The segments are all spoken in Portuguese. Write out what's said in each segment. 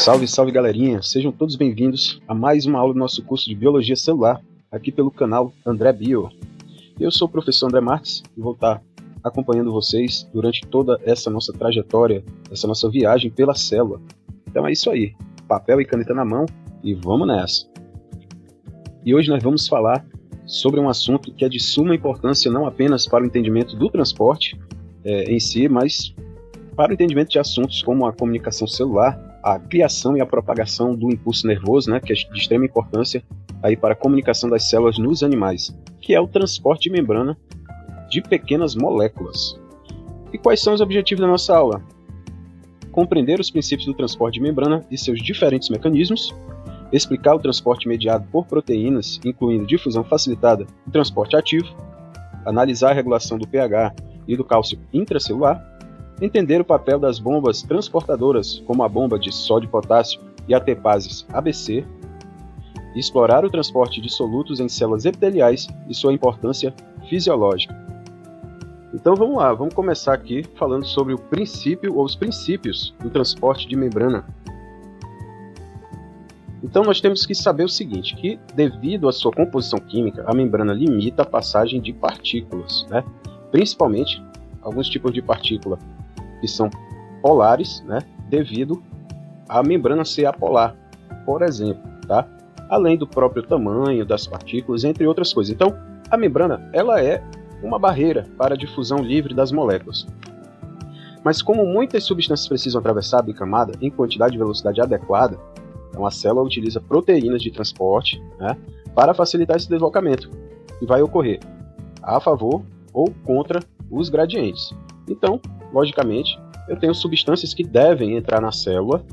Salve, salve galerinha, sejam todos bem-vindos a mais uma aula do nosso curso de Biologia Celular, aqui pelo canal André Bio. Eu sou o professor André Marques e vou estar acompanhando vocês durante toda essa nossa trajetória, essa nossa viagem pela célula. Então é isso aí, papel e caneta na mão e vamos nessa! E hoje nós vamos falar sobre um assunto que é de suma importância não apenas para o entendimento do transporte em si, mas para o entendimento de assuntos como a comunicação celular, a criação e a propagação do impulso nervoso, que é de extrema importância aí para a comunicação das células nos animais, que é o transporte de membrana de pequenas moléculas. E quais são os objetivos da nossa aula? Compreender os princípios do transporte de membrana e seus diferentes mecanismos, explicar o transporte mediado por proteínas, incluindo difusão facilitada e transporte ativo, analisar a regulação do pH e do cálcio intracelular, entender o papel das bombas transportadoras, como a bomba de sódio e potássio e a tepases ABC, explorar o transporte de solutos em células epiteliais e sua importância fisiológica. Então vamos lá, vamos começar aqui falando sobre o princípio ou os princípios do transporte de membrana. Então nós temos que saber o seguinte, que devido à sua composição química, a membrana limita a passagem de partículas, principalmente alguns tipos de partícula que são polares, devido à membrana ser apolar, por exemplo, além do próprio tamanho das partículas, entre outras coisas. Então, a membrana ela é uma barreira para a difusão livre das moléculas. Mas como muitas substâncias precisam atravessar a bicamada em quantidade e velocidade adequada, então a célula utiliza proteínas de transporte para facilitar esse deslocamento, que vai ocorrer a favor ou contra os gradientes. Então, logicamente, eu tenho substâncias que devem entrar na célula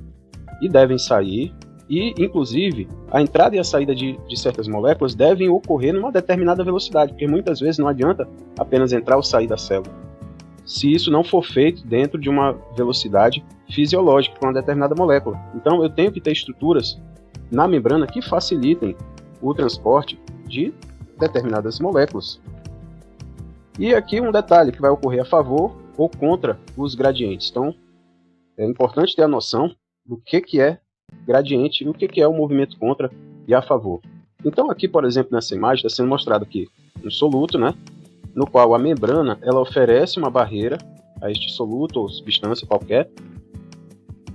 e devem sair, e, inclusive, a entrada e a saída de certas moléculas devem ocorrer numa determinada velocidade, porque muitas vezes não adianta apenas entrar ou sair da célula, se isso não for feito dentro de uma velocidade fisiológica com uma determinada molécula. Então, eu tenho que ter estruturas na membrana que facilitem o transporte de determinadas moléculas. E aqui um detalhe que vai ocorrer a favor ou contra os gradientes. Então, é importante ter a noção do que é gradiente e o que é o movimento contra e a favor. Então, aqui, por exemplo, nessa imagem, está sendo mostrado aqui um soluto, no qual a membrana ela oferece uma barreira a este soluto ou substância qualquer,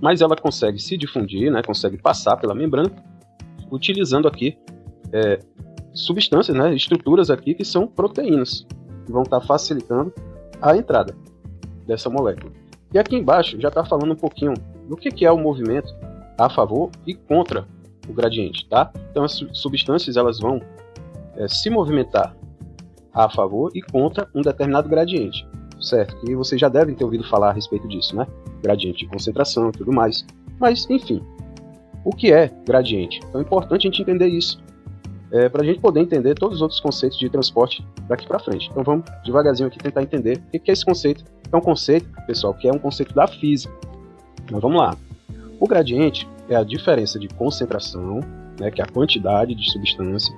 mas ela consegue se difundir, consegue passar pela membrana, utilizando aqui substâncias, estruturas aqui que são proteínas, que vão estar facilitando a entrada dessa molécula. E aqui embaixo já está falando um pouquinho do que é o movimento a favor e contra o gradiente, Então as substâncias elas vão se movimentar a favor e contra um determinado gradiente, certo? E vocês já devem ter ouvido falar a respeito disso, Gradiente de concentração e tudo mais. Mas, enfim, o que é gradiente? Então é importante a gente entender isso, para a gente poder entender todos os outros conceitos de transporte daqui para frente. Então vamos devagarzinho aqui tentar entender o que é esse conceito. É um conceito, pessoal, que é um conceito da física. Então vamos lá. O gradiente é a diferença de concentração, que é a quantidade de substância,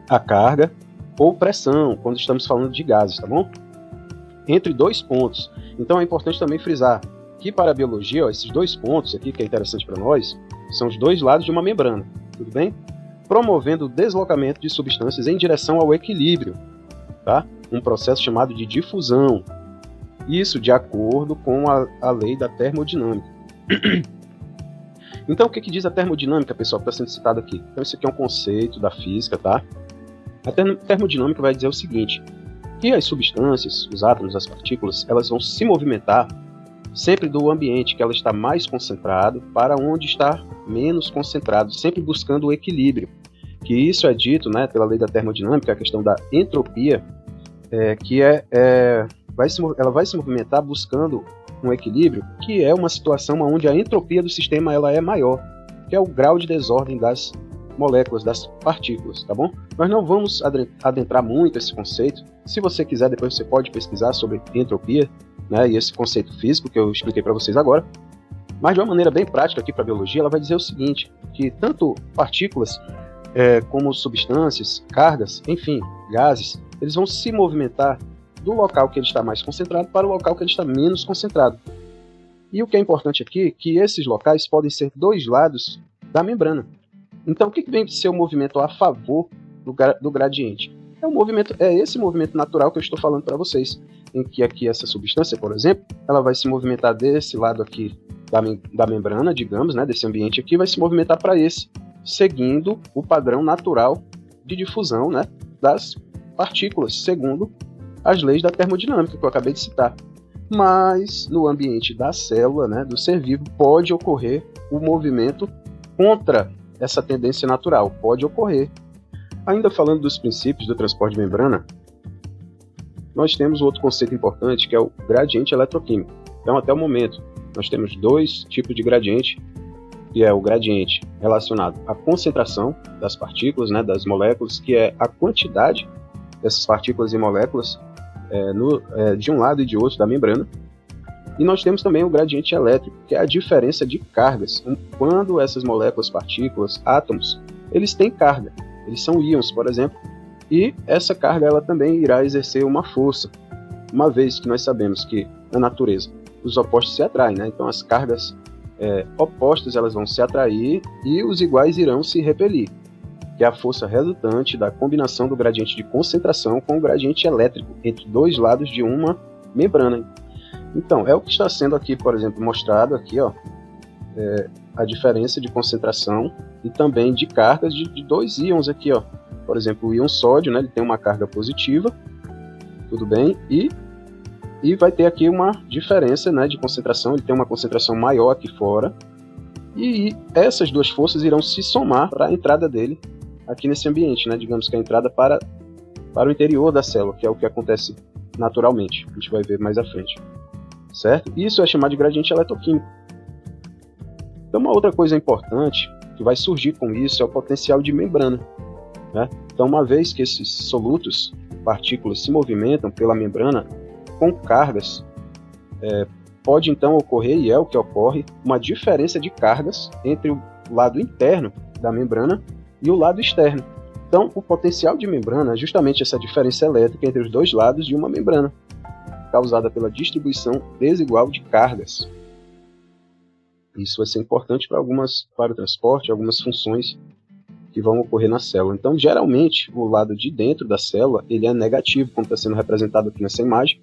a carga ou pressão, quando estamos falando de gases, tá bom? Entre dois pontos. Então é importante também frisar que para a biologia, esses dois pontos aqui, que é interessante para nós, são os dois lados de uma membrana, tudo bem? Promovendo o deslocamento de substâncias em direção ao equilíbrio, um processo chamado de difusão. Isso de acordo com a lei da termodinâmica. Então, o que diz a termodinâmica, pessoal, que está sendo citado aqui? Então, isso aqui é um conceito da física, A termodinâmica vai dizer o seguinte, que as substâncias, os átomos, as partículas, elas vão se movimentar sempre do ambiente que ela está mais concentrado para onde está menos concentrado, sempre buscando o equilíbrio. Que isso é dito, pela lei da termodinâmica, a questão da entropia, ela vai se movimentar buscando um equilíbrio, que é uma situação onde a entropia do sistema ela é maior, que é o grau de desordem das moléculas, das partículas, tá bom? Nós não vamos adentrar muito esse conceito. Se você quiser, depois você pode pesquisar sobre entropia, e esse conceito físico que eu expliquei para vocês agora. Mas de uma maneira bem prática aqui para a biologia, ela vai dizer o seguinte, que tanto partículas como substâncias, cargas, enfim, gases, eles vão se movimentar do local que ele está mais concentrado para o local que ele está menos concentrado. E o que é importante aqui é que esses locais podem ser dois lados da membrana. Então, o que vem ser o movimento a favor do gradiente? É esse movimento natural que eu estou falando para vocês, em que aqui essa substância, por exemplo, ela vai se movimentar desse lado aqui da membrana, digamos, né, desse ambiente aqui, vai se movimentar para esse, seguindo o padrão natural de difusão, né, das partículas, segundo as leis da termodinâmica que eu acabei de citar. Mas no ambiente da célula, né, do ser vivo, pode ocorrer o movimento contra essa tendência natural, pode ocorrer. Ainda falando dos princípios do transporte de membrana, nós temos outro conceito importante, que é o gradiente eletroquímico. Então, até o momento, nós temos dois tipos de gradiente, que é o gradiente relacionado à concentração das partículas, né, das moléculas, que é a quantidade dessas partículas e moléculas de um lado e de outro da membrana. E nós temos também o gradiente elétrico, que é a diferença de cargas. Quando essas moléculas, partículas, átomos, eles têm carga, eles são íons, por exemplo, e essa carga ela também irá exercer uma força, uma vez que nós sabemos que na natureza os opostos se atraem, né? Então as cargas opostas elas vão se atrair e os iguais irão se repelir, que é a força resultante da combinação do gradiente de concentração com o gradiente elétrico entre dois lados de uma membrana. Então, é o que está sendo aqui, por exemplo, mostrado aqui, ó, a diferença de concentração e também de cargas de dois íons aqui, ó. Por exemplo, o íon sódio, né, ele tem uma carga positiva, tudo bem, e vai ter aqui uma diferença, né, de concentração, ele tem uma concentração maior aqui fora, e essas duas forças irão se somar para a entrada dele aqui nesse ambiente, né, digamos que a entrada para o interior da célula, que é o que acontece naturalmente, a gente vai ver mais à frente. Certo? Isso é chamado de gradiente eletroquímico. Então, uma outra coisa importante que vai surgir com isso é o potencial de membrana, né? Então, uma vez que esses solutos, partículas, se movimentam pela membrana com cargas, pode então ocorrer, e é o que ocorre, uma diferença de cargas entre o lado interno da membrana e o lado externo. Então, o potencial de membrana é justamente essa diferença elétrica entre os dois lados de uma membrana, causada pela distribuição desigual de cargas. Isso vai ser importante para o transporte, algumas funções que vão ocorrer na célula. Então, geralmente, o lado de dentro da célula ele é negativo, como está sendo representado aqui nessa imagem,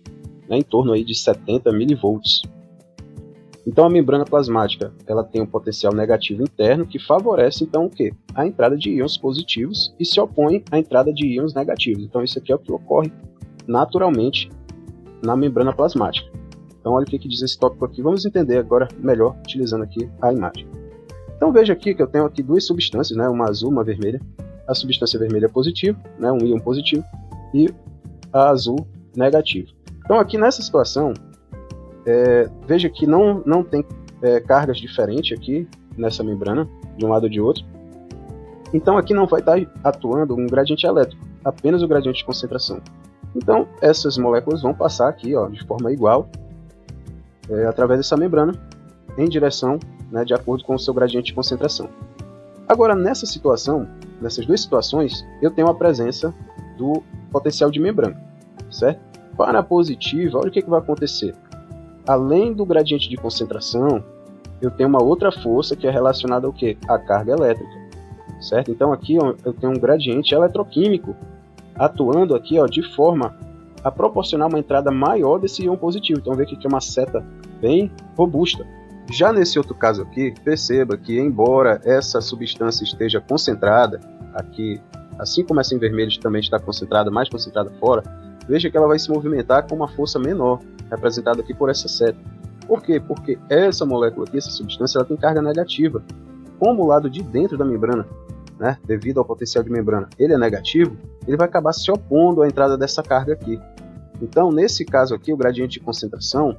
né, em torno aí de 70 milivolts. Então, a membrana plasmática ela tem um potencial negativo interno que favorece, então, o quê? A entrada de íons positivos e se opõe à entrada de íons negativos. Então, isso aqui é o que ocorre naturalmente na membrana plasmática. Então, olha o que diz esse tópico aqui. Vamos entender agora melhor, utilizando aqui a imagem. Então, veja aqui que eu tenho aqui duas substâncias, né? Uma azul, uma vermelha. A substância vermelha é positiva, né? Um íon positivo, e a azul negativo. Então, aqui nessa situação, veja que não tem cargas diferentes aqui nessa membrana, de um lado ou de outro. Então, aqui não vai estar atuando um gradiente elétrico, apenas o gradiente de concentração. Então, essas moléculas vão passar aqui, ó, de forma igual, através dessa membrana, em direção, né, de acordo com o seu gradiente de concentração. Agora, nessas duas situações, eu tenho a presença do potencial de membrana, certo? Para a positiva, olha o que vai acontecer. Além do gradiente de concentração, eu tenho uma outra força que é relacionada ao quê? À carga elétrica, certo? Então, aqui ó, eu tenho um gradiente eletroquímico atuando aqui, ó, de forma a proporcionar uma entrada maior desse íon positivo. Então, vê que é uma seta bem robusta. Já nesse outro caso aqui, perceba que, embora essa substância esteja concentrada aqui, assim como essa em vermelho também está concentrada, mais concentrada fora, veja que ela vai se movimentar com uma força menor, representada aqui por essa seta. Por quê? Porque essa molécula aqui, essa substância, ela tem carga negativa. Como o lado de dentro da membrana, né, devido ao potencial de membrana, ele é negativo, ele vai acabar se opondo à entrada dessa carga aqui. Então, nesse caso aqui, o gradiente de concentração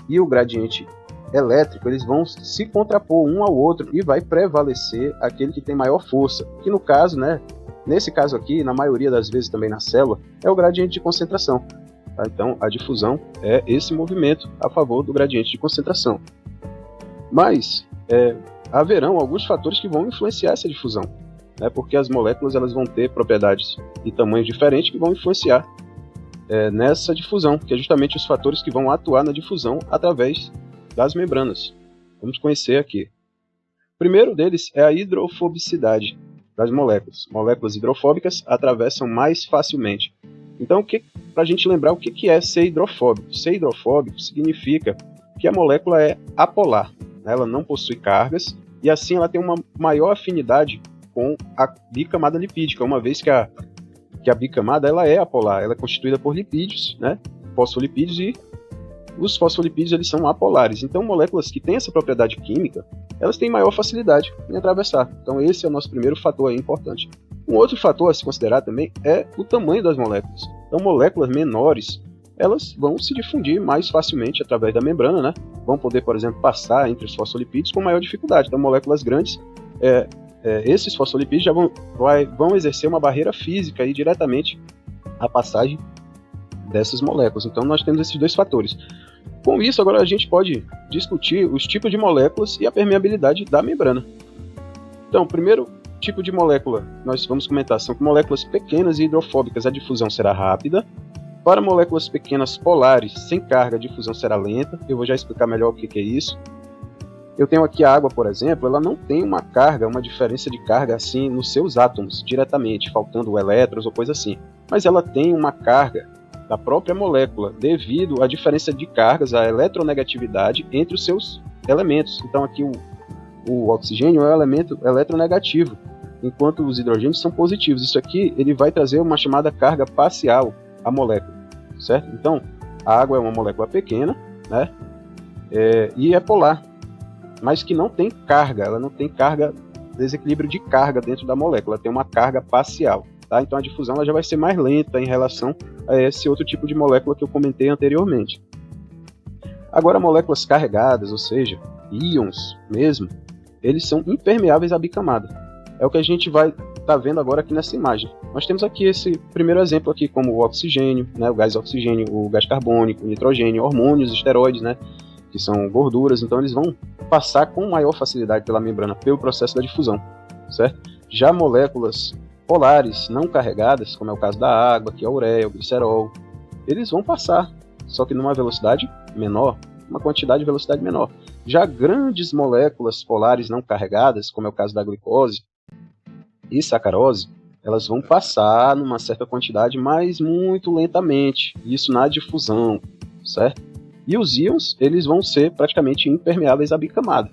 e o gradiente elétrico, eles vão se contrapor um ao outro e vai prevalecer aquele que tem maior força, que no caso, né, nesse caso aqui, na maioria das vezes também na célula, é o gradiente de concentração. Tá? Então, a difusão é esse movimento a favor do gradiente de concentração. Mas, haverão alguns fatores que vão influenciar essa difusão, né, porque as moléculas elas vão ter propriedades e tamanhos diferentes que vão influenciar nessa difusão, que é justamente os fatores que vão atuar na difusão através das membranas. Vamos conhecer aqui. O primeiro deles é a hidrofobicidade das moléculas. Moléculas hidrofóbicas atravessam mais facilmente. Então, para a gente lembrar o que é ser hidrofóbico. Ser hidrofóbico significa que a molécula é apolar, né? Ela não possui cargas e assim ela tem uma maior afinidade com a bicamada lipídica, uma vez que a bicamada ela é apolar, ela é constituída por lipídios, né? Fosfolipídios, e os fosfolipídios eles são apolares. Então, moléculas que têm essa propriedade química, elas têm maior facilidade em atravessar. Então, esse é o nosso primeiro fator aí importante. Um outro fator a se considerar também é o tamanho das moléculas. Então, moléculas menores, elas vão se difundir mais facilmente através da membrana, né? Vão poder, por exemplo, passar entre os fosfolipídios com maior dificuldade. Então, moléculas grandes, esses fosfolipídios já vão exercer uma barreira física aí diretamente à passagem dessas moléculas. Então, nós temos esses dois fatores. Com isso, agora a gente pode discutir os tipos de moléculas e a permeabilidade da membrana. Então, o primeiro tipo de molécula, nós vamos comentar, são moléculas pequenas e hidrofóbicas, a difusão será rápida. Para moléculas pequenas polares, sem carga, a difusão será lenta. Eu vou já explicar melhor o que é isso. Eu tenho aqui a água, por exemplo, ela não tem uma carga, uma diferença de carga assim nos seus átomos, diretamente, faltando elétrons ou coisa assim. Mas ela tem uma carga da própria molécula, devido à diferença de cargas, a eletronegatividade entre os seus elementos. Então aqui o oxigênio é um elemento eletronegativo, enquanto os hidrogênios são positivos. Isso aqui ele vai trazer uma chamada carga parcial à molécula, certo? Então, a água é uma molécula pequena, né? E é polar, mas que não tem carga, ela não tem desequilíbrio de carga dentro da molécula, ela tem uma carga parcial. Tá? Então a difusão ela já vai ser mais lenta em relação a esse outro tipo de molécula que eu comentei anteriormente. Agora, moléculas carregadas, ou seja, íons mesmo, eles são impermeáveis à bicamada. É o que a gente vai estar vendo agora aqui nessa imagem. Nós temos aqui esse primeiro exemplo aqui, como o oxigênio, né, o gás oxigênio, o gás carbônico, o nitrogênio, hormônios, esteroides, né, que são gorduras, então eles vão passar com maior facilidade pela membrana, pelo processo da difusão, certo? Já moléculas polares não carregadas, como é o caso da água, que é a ureia, o glicerol, eles vão passar, só que numa velocidade menor, uma quantidade de velocidade menor. Já grandes moléculas polares não carregadas, como é o caso da glicose e sacarose, elas vão passar numa certa quantidade, mas muito lentamente, isso na difusão, certo? E os íons, eles vão ser praticamente impermeáveis à bicamada.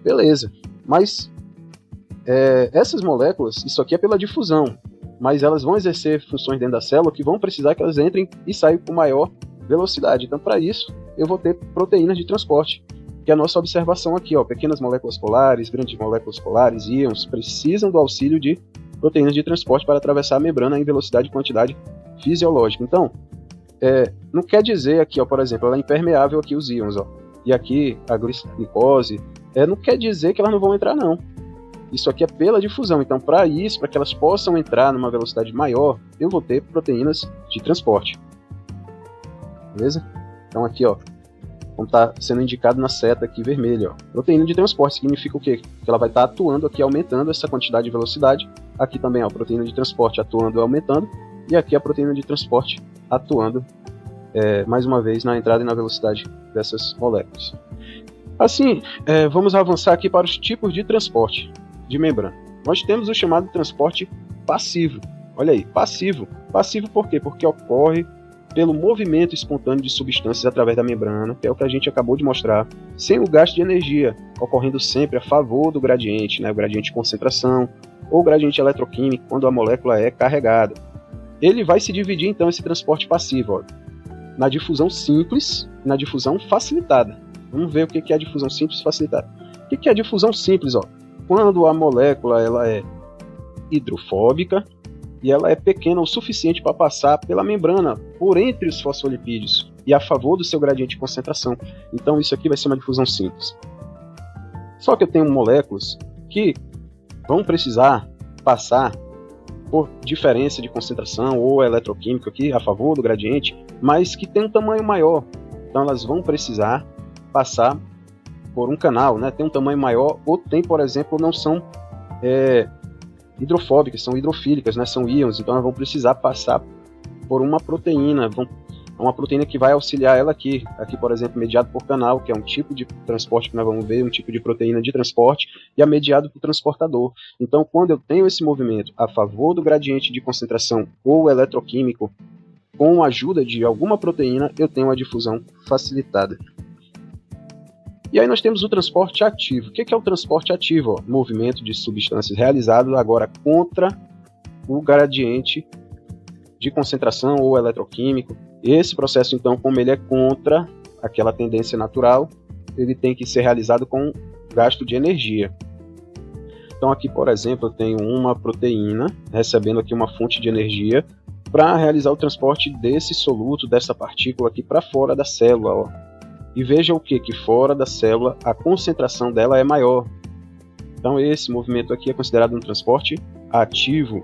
Beleza, mas essas moléculas, isso aqui é pela difusão, mas elas vão exercer funções dentro da célula que vão precisar que elas entrem e saiam com maior velocidade. Então, para isso, eu vou ter proteínas de transporte, que é a nossa observação aqui, ó, pequenas moléculas polares, grandes moléculas polares, íons, precisam do auxílio de proteínas de transporte para atravessar a membrana em velocidade e quantidade fisiológica. Então, não quer dizer aqui, ó, por exemplo, ela é impermeável aqui os íons, ó, e aqui a glicose, não quer dizer que elas não vão entrar, não. Isso aqui é pela difusão, então para isso, para que elas possam entrar numa velocidade maior, eu vou ter proteínas de transporte. Beleza? Então aqui, ó, como está sendo indicado na seta aqui vermelha, ó, proteína de transporte significa o quê? Que ela vai estar atuando aqui, aumentando essa quantidade de velocidade. Aqui também, ó, proteína de transporte atuando e aumentando, e aqui a proteína de transporte atuando, mais uma vez, na entrada e na velocidade dessas moléculas. Assim, vamos avançar aqui para os tipos de transporte de membrana. Nós temos o chamado transporte passivo. Olha aí, passivo. Passivo por quê? Porque ocorre pelo movimento espontâneo de substâncias através da membrana, que é o que a gente acabou de mostrar, sem o gasto de energia, ocorrendo sempre a favor do gradiente, né, o gradiente de concentração ou gradiente eletroquímico, quando a molécula é carregada. Ele vai se dividir, então, esse transporte passivo, ó, na difusão simples e na difusão facilitada. Vamos ver o que é a difusão simples e facilitada. O que é a difusão simples? Ó? Quando a molécula ela é hidrofóbica e ela é pequena o suficiente para passar pela membrana, por entre os fosfolipídios, e a favor do seu gradiente de concentração. Então isso aqui vai ser uma difusão simples. Só que eu tenho moléculas que vão precisar passar por diferença de concentração ou eletroquímica aqui, a favor do gradiente, mas que tem um tamanho maior. Então elas vão precisar passar por um canal, né? Tem um tamanho maior, ou tem, por exemplo, não são hidrofóbicas, são hidrofílicas, né? São íons, então elas vão precisar passar por uma proteína, uma proteína que vai auxiliar ela aqui, por exemplo, mediado por canal, que é um tipo de transporte que nós vamos ver, um tipo de proteína de transporte, e é mediado por transportador. Então, quando eu tenho esse movimento a favor do gradiente de concentração ou eletroquímico, com a ajuda de alguma proteína, eu tenho a difusão facilitada. E aí nós temos o transporte ativo. O que é o transporte ativo? Movimento de substâncias realizado agora contra o gradiente de concentração ou eletroquímico. Esse processo, então, como ele é contra aquela tendência natural, ele tem que ser realizado com gasto de energia. Então aqui, por exemplo, eu tenho uma proteína recebendo aqui uma fonte de energia para realizar o transporte desse soluto, dessa partícula aqui para fora da célula. Ó. E veja o que fora da célula a concentração dela é maior. Então esse movimento aqui é considerado um transporte ativo.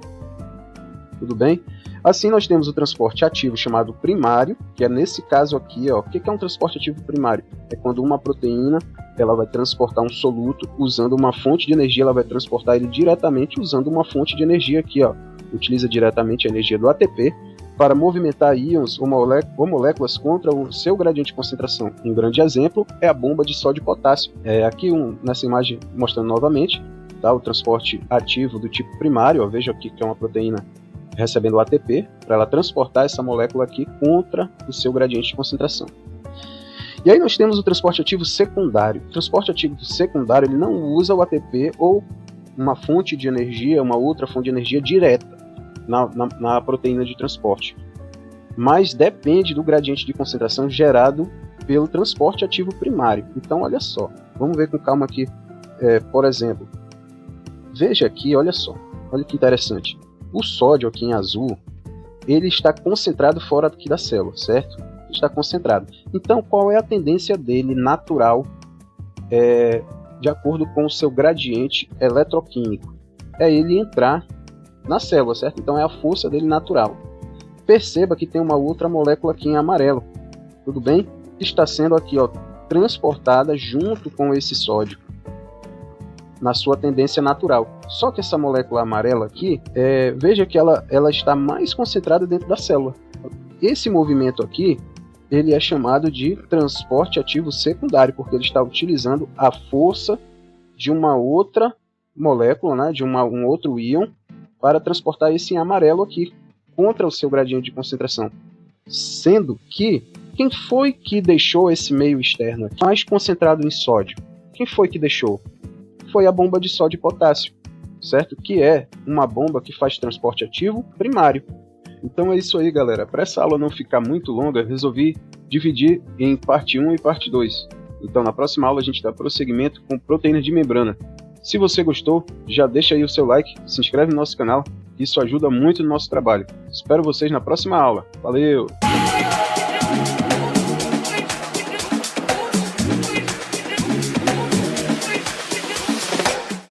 Tudo bem? Assim nós temos o transporte ativo chamado primário, que é nesse caso aqui, ó. O que é um transporte ativo primário? É quando uma proteína ela vai transportar um soluto usando uma fonte de energia, ela vai transportar ele diretamente usando uma fonte de energia aqui, ó. Utiliza diretamente a energia do ATP para movimentar íons ou moléculas contra o seu gradiente de concentração. Um grande exemplo é a bomba de sódio e potássio. Aqui nessa imagem mostrando novamente, tá, o transporte ativo do tipo primário, ó, veja aqui que é uma proteína recebendo o ATP, para ela transportar essa molécula aqui contra o seu gradiente de concentração. E aí nós temos o transporte ativo secundário. O transporte ativo secundário ele não usa o ATP ou uma fonte de energia, uma outra fonte de energia direta na proteína de transporte, mas depende do gradiente de concentração gerado pelo transporte ativo primário. Então olha só, vamos ver com calma aqui, por exemplo, veja aqui, olha só, olha que interessante. O sódio aqui em azul, ele está concentrado fora aqui da célula, certo? Está concentrado. Então, qual é a tendência dele natural, de acordo com o seu gradiente eletroquímico? É ele entrar na célula, certo? Então, é a força dele natural. Perceba que tem uma outra molécula aqui em amarelo, tudo bem? Está sendo aqui, ó, transportada junto com esse sódio na sua tendência natural. Só que essa molécula amarela aqui, veja que ela está mais concentrada dentro da célula. Esse movimento aqui, ele é chamado de transporte ativo secundário, porque ele está utilizando a força de uma outra molécula, né, de um outro íon, para transportar esse em amarelo aqui, contra o seu gradiente de concentração. Sendo que, quem foi que deixou esse meio externo aqui mais concentrado em sódio? Quem foi que deixou? Foi a bomba de sódio e potássio, certo? Que é uma bomba que faz transporte ativo primário. Então é isso aí, galera. Para essa aula não ficar muito longa, resolvi dividir em parte 1 e parte 2. Então na próxima aula a gente dá prosseguimento com proteínas de membrana. Se você gostou, já deixa aí o seu like, se inscreve no nosso canal, isso ajuda muito no nosso trabalho. Espero vocês na próxima aula. Valeu!